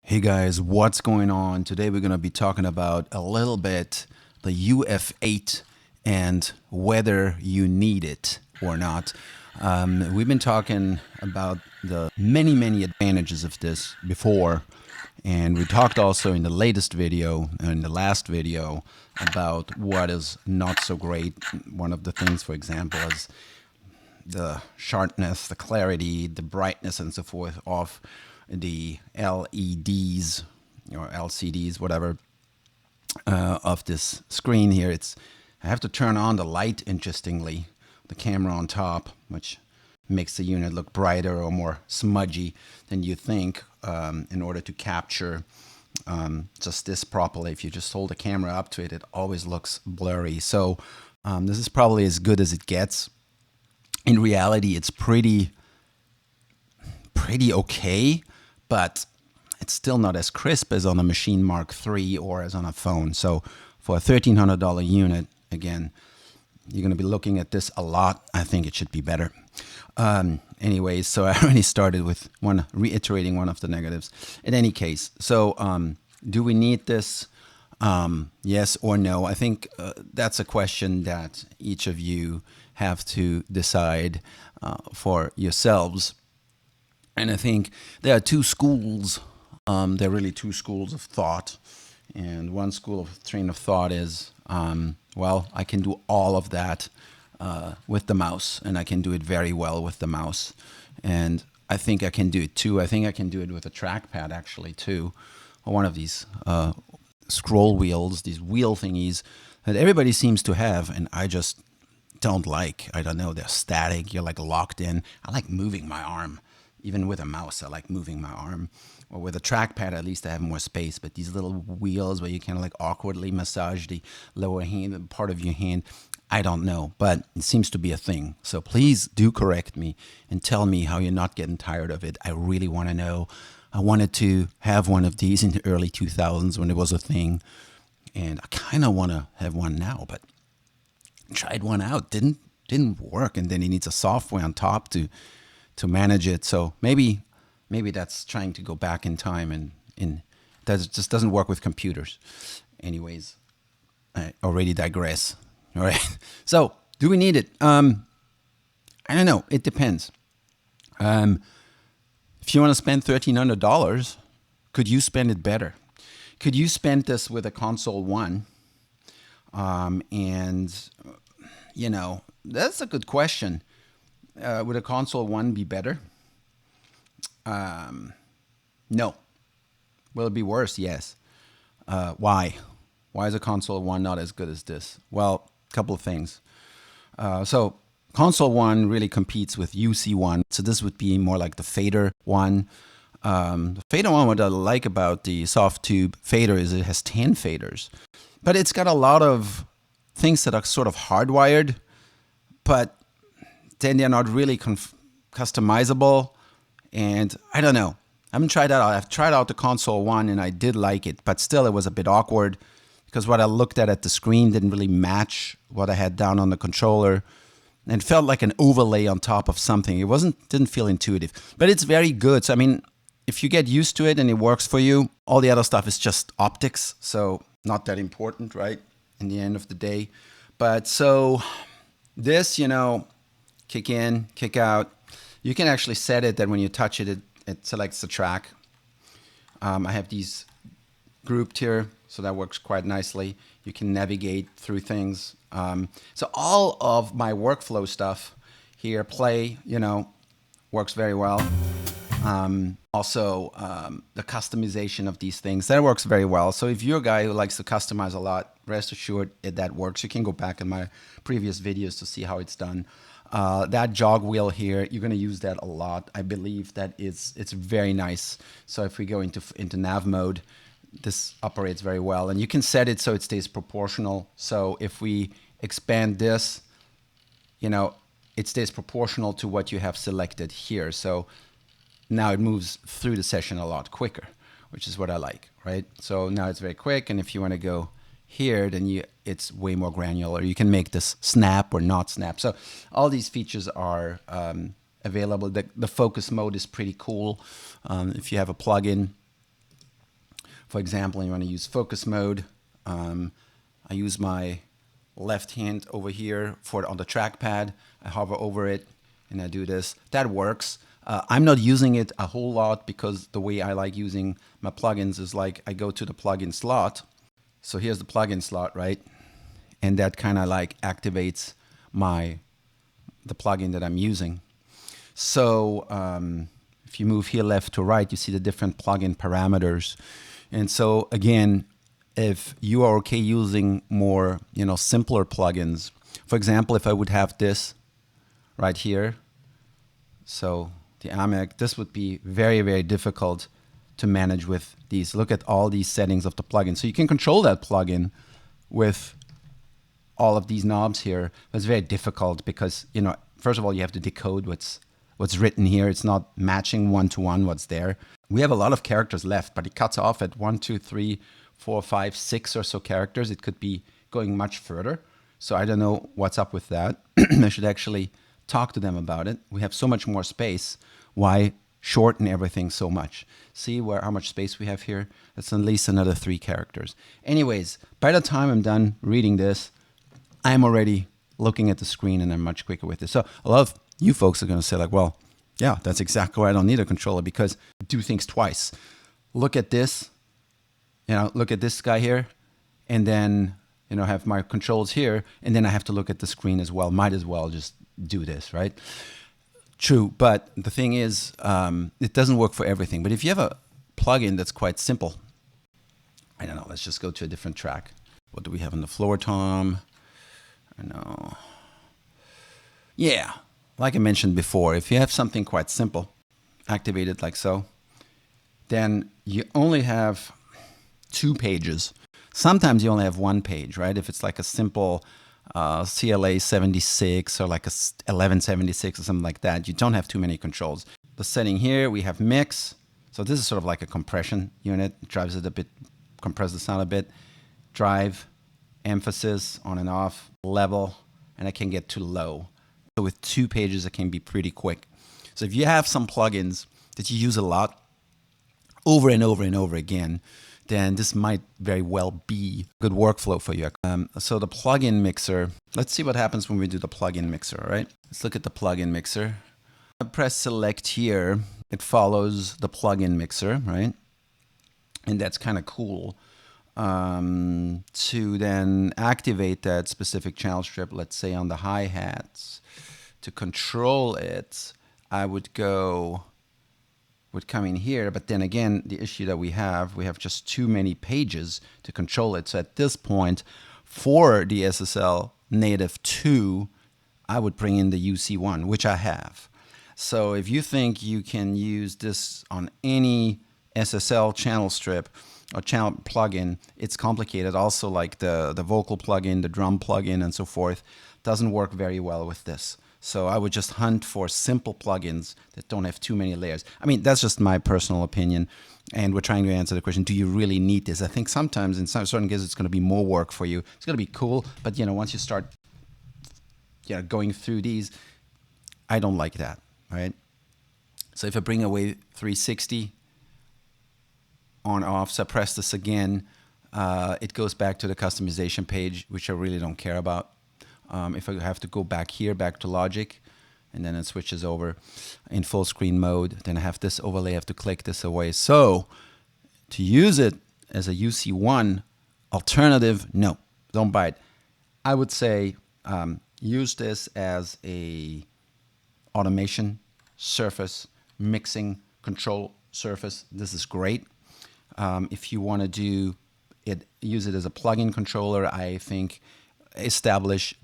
Hey guys, what's going on? Today we're going to be talking about a little bit the UF8 and whether you need it or not. We've been talking about the many advantages of this before, and we talked also in the latest video, in the last video, about what is not so great. One of the things, for example, is the sharpness, the clarity, the brightness, and so forth of the LEDs or LCDs, whatever, of this screen here. I have to turn on the light, interestingly, the camera on top, which makes the unit look brighter or more smudgy than you think, in order to capture just this properly. If you just hold the camera up to it, it always looks blurry. So this is probably as good as it gets. In reality, it's pretty okay, but it's still not as crisp as on a Machine Mark III or as on a phone. So for a $1,300 unit, again, you're going to be looking at this a lot. I think it should be better. Anyways, so I already started with reiterating one of the negatives. In any case, so do we need this? Yes or no? I think that's a question that each of you have to decide for yourselves. And I think there are two schools. There are really two schools of thought. And one school of train of thought is, well, I can do all of that with the mouse, and I can do it very well with the mouse. And I think I can do it too. I think I can do it with a trackpad actually too. Or one of these scroll wheels, these wheel thingies that everybody seems to have, and I just don't like. I don't know, they're static. You're like locked in. I like moving my arm. Even with a mouse, I like moving my arm. Or with a trackpad, at least I have more space. But these little wheels where you kind of like awkwardly massage the lower hand, part of your hand, I don't know. But it seems to be a thing. So please do correct me and tell me how you're not getting tired of it. I really want to know. I wanted to have one of these in the early 2000s when it was a thing. And I kind of want to have one now, but tried one out. Didn't work. And then it needs a software on top to manage it. So maybe that's trying to go back in time, and that just doesn't work with computers. Anyways, I already digress. All right. So do we need it? I don't know. It depends. If you want to spend $1,300, could you spend it better? Could you spend this with a console one? And you know, that's a good question. Would a console one be better? No. Will it be worse? Yes. Why? Why is a console one not as good as this? Well, a couple of things. So console one really competes with UC one. So this would be more like the fader one. The fader one, what I like about the soft tube fader is it has 10 faders, but it's got a lot of things that are sort of hardwired, but then they're not really customizable. And I don't know. I haven't tried that out. I've tried out the console one and I did like it, but still it was a bit awkward because what I looked at the screen didn't really match what I had down on the controller, and it felt like an overlay on top of something. It didn't feel intuitive, but it's very good. So I mean, if you get used to it and it works for you, all the other stuff is just optics. So not that important, right? In the end of the day. But so this, you know, kick in, kick out. You can actually set it that when you touch it, it selects the track. I have these grouped here, so that works quite nicely. You can navigate through things. So all of my workflow stuff here, play, you know, works very well. Also, the customization of these things, that works very well. So if you're a guy who likes to customize a lot, rest assured that works. You can go back in my previous videos to see how it's done. That jog wheel here, you're going to use that a lot. I believe that it's very nice. So if we go into nav mode, this operates very well. And you can set it so it stays proportional. So if we expand this, you know, it stays proportional to what you have selected here. So now it moves through the session a lot quicker, which is what I like, right? So now it's very quick. And if you want to go here, then it's way more granular. You can make this snap or not snap. So all these features are available. The focus mode is pretty cool. If you have a plugin For example, you want to use focus mode. I use my left hand over here on the trackpad. I hover over it and I do this. That works. I'm not using it a whole lot because the way I like using my plugins is like I go to the plugin slot. So here's the plugin slot, right? And that kind of like activates the plugin that I'm using. So if you move here left to right, you see the different plugin parameters. And so again, if you are okay using more, simpler plugins, for example, if I would have this right here, so the AMEC, this would be very, very difficult to manage with these. Look at all these settings of the plugin. So you can control that plugin with all of these knobs here. But it's very difficult because, first of all, you have to decode what's written here. It's not matching one-to-one what's there. We have a lot of characters left, but it cuts off at 1, 2, 3, 4, 5, 6 or so characters. It could be going much further. So I don't know what's up with that. I should actually talk to them about it. We have so much more space. Why shorten everything so much? See how much space we have here? That's at least another 3 characters. Anyways, by the time I'm done reading this, I'm already looking at the screen and I'm much quicker with this. So a lot of you folks are going to say like, well, yeah, that's exactly why I don't need a controller, because I do things twice. Look at this, look at this guy here, and then, have my controls here, and then I have to look at the screen as well. Might as well just do this, right? True, but the thing is, it doesn't work for everything. But if you have a plugin that's quite simple, I don't know, let's just go to a different track. What do we have on the floor tom? I know. Yeah, like I mentioned before, if you have something quite simple, activate it like so, then you only have 2 pages. Sometimes you only have 1 page, right? If it's like a simple CLA 76 or like a 1176 or something like that, you don't have too many controls. The setting here, we have mix. So this is sort of like a compression unit. It drives it a bit, compress the sound a bit. Drive, emphasis, on and off, level, and I can get to low. So with 2 pages, it can be pretty quick. So if you have some plugins that you use a lot, over and over and over again, then this might very well be a good workflow for you. So the plugin mixer, let's see what happens when we do the plugin mixer, all right? Let's look at the plugin mixer. I press select here. It follows the plugin mixer, right? And that's kind of cool. To then activate that specific channel strip, let's say on the hi-hats, to control it, I would come in here, but then again, the issue that we have just too many pages to control it. So at this point, for the SSL native 2, I would bring in the UC1, which I have. So if you think you can use this on any SSL channel strip or channel plugin, it's complicated. Also, like the vocal plugin, the drum plugin, and so forth, doesn't work very well with this. So I would just hunt for simple plugins that don't have too many layers. I mean, that's just my personal opinion. And we're trying to answer the question, do you really need this? I think sometimes in some certain cases, it's going to be more work for you. It's going to be cool. But, once you start going through these, I don't like that, right? So if I bring away 360 on off, so I press this again, it goes back to the customization page, which I really don't care about. If I have to go back here, back to Logic, and then it switches over in full screen mode, then I have this overlay, I have to click this away. So to use it as a UC1 alternative, no, don't buy it. I would say use this as a automation surface, mixing control surface. This is great. If you want to do it, use it as a plugin controller, I think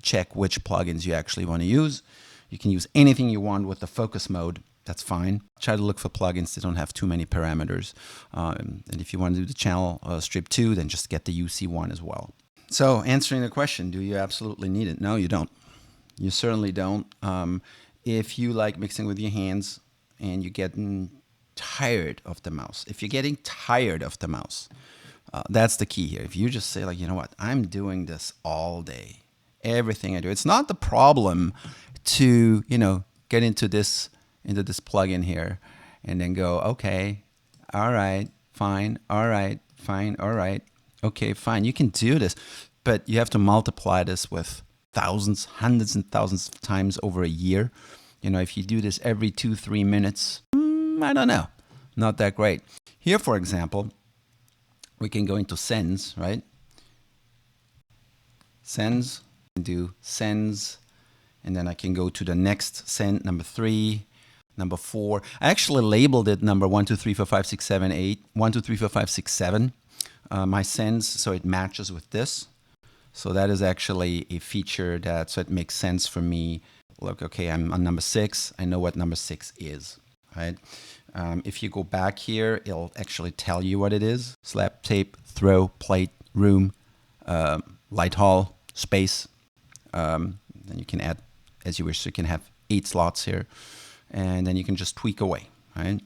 check which plugins you actually want to use. You can use anything you want with the focus mode. That's fine. Try to look for plugins that don't have too many parameters. And if you want to do the channel strip 2, then just get the UC1 as well. So answering the question, do you absolutely need it? No, you don't. You certainly don't. If you like mixing with your hands and you're getting tired of the mouse, that's the key here. If you just say, like, you know what, I'm doing this all day, everything I do. It's not the problem to, get into this plugin here and then go, okay, all right, fine, Fine. All right. Okay, fine. You can do this, but you have to multiply this with thousands, hundreds and thousands of times over a year. You know, if you do this every 2-3 minutes, I don't know, not that great. Here, for example, we can go into sends, right? Sends, do sends, and then I can go to the next send, number 3, number 4. I actually labeled it number 1, 2, 3, 4, 5, 6, 7, 8, 1, 2, 3, 4, 5, 6, 7. My sends, so it matches with this. So that is actually a feature that, so it makes sense for me. Look, okay, I'm on number 6. I know what number 6 is, right? If you go back here, it'll actually tell you what it is. Slap, tape, throw, plate, room, light hall, space. Then you can add as you wish. So you can have 8 slots here. And then you can just tweak away, right?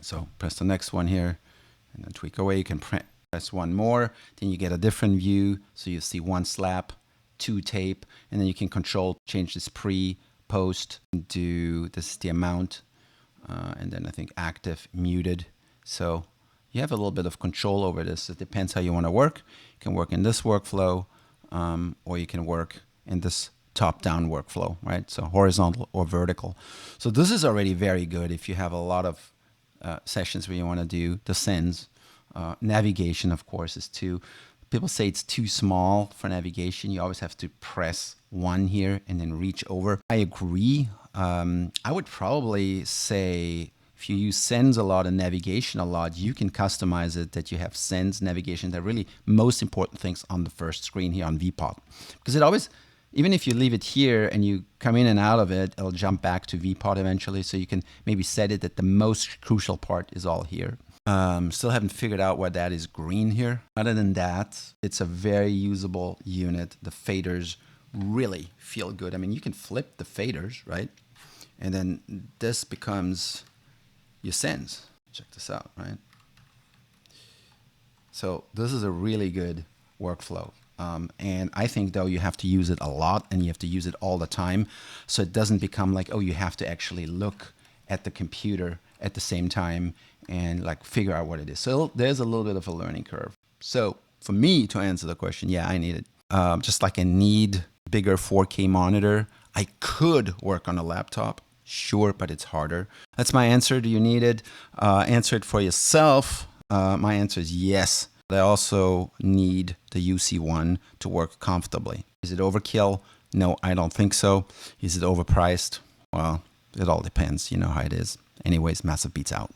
So press the next one here and then tweak away. You can press one more. Then you get a different view. So you see 1 slap, 2 tape, and then you can change this pre, post, do this is the amount. And then I think active, muted. So you have a little bit of control over this. It depends how you want to work. You can work in this workflow, or you can work in this top-down workflow, right? So horizontal or vertical. So this is already very good if you have a lot of sessions where you want to do the sends. Navigation, of course, is too. People say it's too small for navigation. You always have to press 1 here and then reach over. I agree. I would probably say if you use sends a lot and navigation a lot, you can customize it that you have sends, navigation. They're really most important things on the first screen here on vPod. Because it always, even if you leave it here and you come in and out of it, it'll jump back to vPod eventually. So you can maybe set it that the most crucial part is all here. Still haven't figured out why that is green here. Other than that, it's a very usable unit. The faders really feel good. I mean, you can flip the faders, right? And then this becomes your sends. Check this out, right? So this is a really good workflow. And I think, though, you have to use it a lot and you have to use it all the time. So it doesn't become like, oh, you have to actually look at the computer at the same time and like figure out what it is. So there's a little bit of a learning curve. So for me to answer the question, yeah, I need it. Just like I need bigger 4K monitor. I could work on a laptop, sure, but it's harder. That's my answer. Do you need it? Answer it for yourself. My answer is yes. But I also need the UC1 to work comfortably. Is it overkill? No, I don't think so. Is it overpriced? Well, it all depends. You know how it is. Anyways, Massivebeatzz out.